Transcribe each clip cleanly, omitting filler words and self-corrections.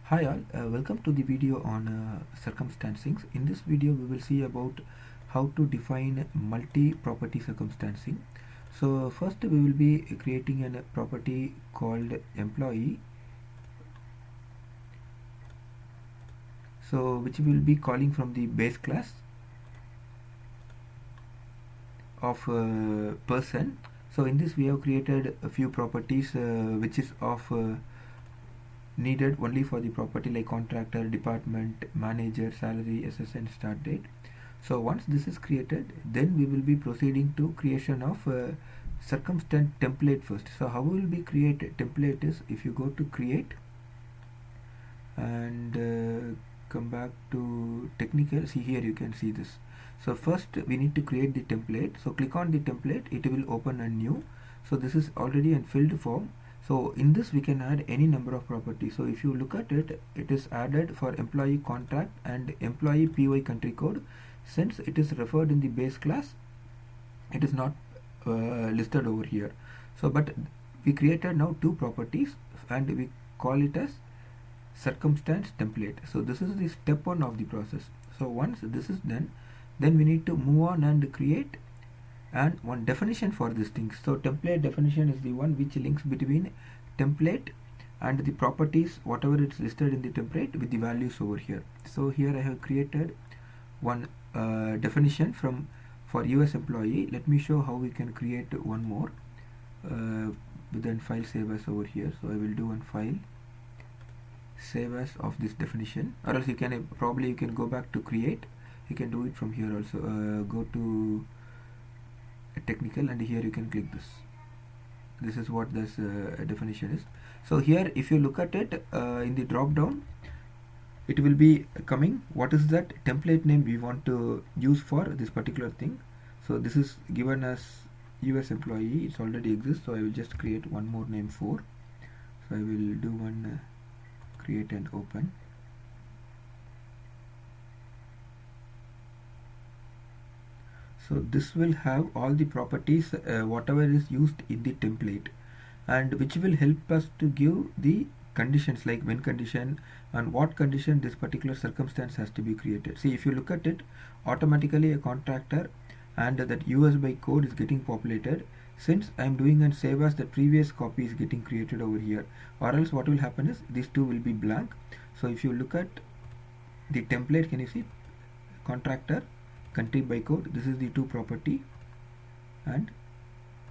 Hi all, welcome to the video on circumstancing. In this video we will see about how to define multi-property circumstancing. So first we will be creating a property called employee, so which we will be calling from the base class of person. So in this we have created a few properties which is of needed only for the property like contractor, department, manager, salary, SSN, start date. So once this is created, then we will be proceeding to creation of circumstance template first. So how we will be create template is, if you go to create and come back to technical, see here you can see this. So first we need to create the template. So click on the template, it will open a new. So this is already a filled form. So in this we can add any number of properties. So if you look at it, it is added for employee contract and employee PY country code. Since it is referred in the base class, it is not listed over here. So but we created now two properties and we call it as circumstance template. So this is the step one of the process. So once this is done, then we need to move on and create and one definition for this thing. So template definition is the one which links between template and the properties whatever it's listed in the template with the values over here. So here I have created one definition for US employee. Let me show how we can create one more within file save as over here. So I will do one file save as of this definition, or else you can probably you can go back to create. You can do it from here also. Go to technical and here you can click this is what this definition is. So here if you look at it in the drop down, it will be coming what is that template name we want to use for this particular thing. So this is given as US employee, it already exists, so I will just create one more name for. So I will do one create and open. So this will have all the properties whatever is used in the template, and which will help us to give the conditions like when condition and what condition this particular circumstance has to be created. See, if you look at it, automatically a contractor and that US by code is getting populated. Since I am doing and save as, the previous copy is getting created over here, or else what will happen is these two will be blank. So if you look at the template, can you see contractor, country by code, this is the two property and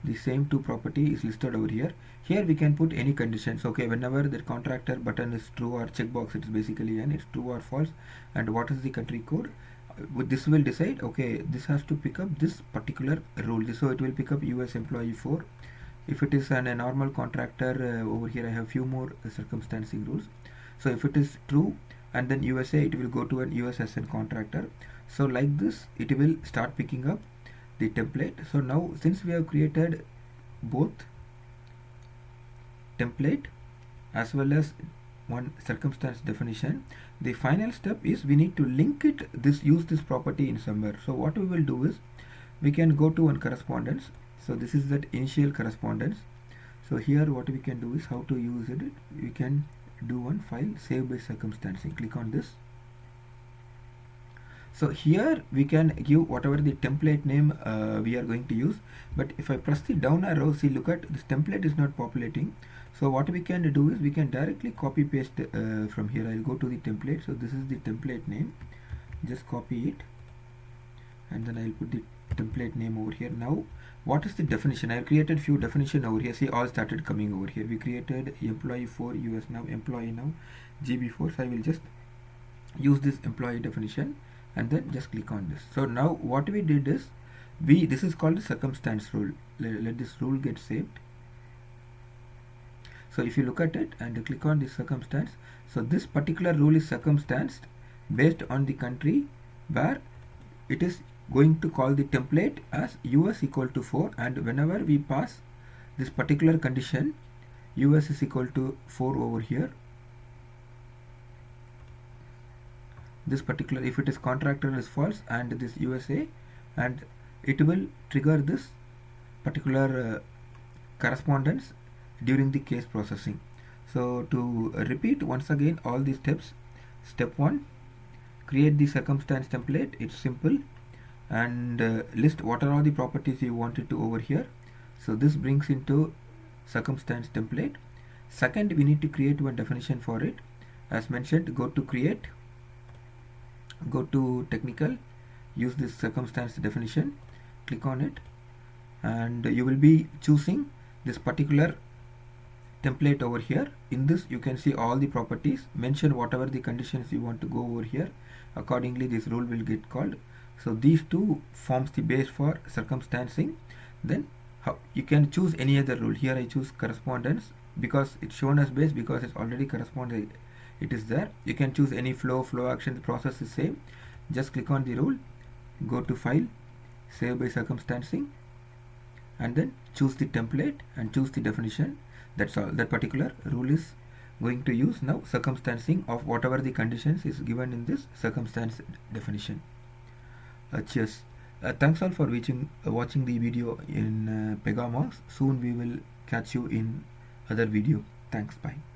the same two property is listed over here. Here we can put any conditions. Okay, whenever the contractor button is true or checkbox, it's basically an it's true or false, and what is the country code, this will decide, okay, this has to pick up this particular rule. So it will pick up US employee 4. If it is a normal contractor, over here I have few more circumstancing rules. So if it is true and then USA, it will go to an US as a contractor. So like this it will start picking up the template. So now since we have created both template as well as one circumstance definition, the final step is we need to link it, use this property in somewhere. So what we will do is we can go to one correspondence. So this is that initial correspondence. So here what we can do is how to use it. We can do one file save by circumstancing. Click on this. So here we can give whatever the template name we are going to use, but if I press the down arrow, see, look at this template is not populating. So what we can do is we can directly copy paste from here. I'll go to the template. So this is the template name, just copy it and then I'll put the template name over here. Now what is the definition? I have created few definition over here. See, all started coming over here. We created employee 4 US, now employee, now GB4. So I will just use this employee definition and then just click on this. So now what we did is this is called the circumstance rule. Let this rule get saved. So if you look at it and click on the circumstance, so this particular rule is circumstanced based on the country where it is going to call the template as US equal to 4, and whenever we pass this particular condition US is equal to 4 over here, this particular, if it is contractor is false and this USA, and it will trigger this particular correspondence during the case processing. So to repeat once again all these steps, step 1, create the circumstance template. It's simple, and list what are all the properties you wanted to over here. So this brings into circumstance template. Second, we need to create one definition for it. As mentioned, go to create, go to technical, use this circumstance definition, click on it, and you will be choosing this particular template over here. In this you can see all the properties, mention whatever the conditions you want to go over here. Accordingly this rule will get called. So these two forms the base for circumstancing. Then you can choose any other rule. Here I choose correspondence because it's shown as base because it's already corresponded, it is there. You can choose any flow action, the process is same. Just click on the rule, go to file, save by circumstancing, and then choose the template and choose the definition. That's all. That particular rule is going to use now circumstancing of whatever the conditions is given in this circumstance definition. Cheers. Thanks all for watching the video in Pegamox. Soon we will catch you in other video. Thanks. Bye.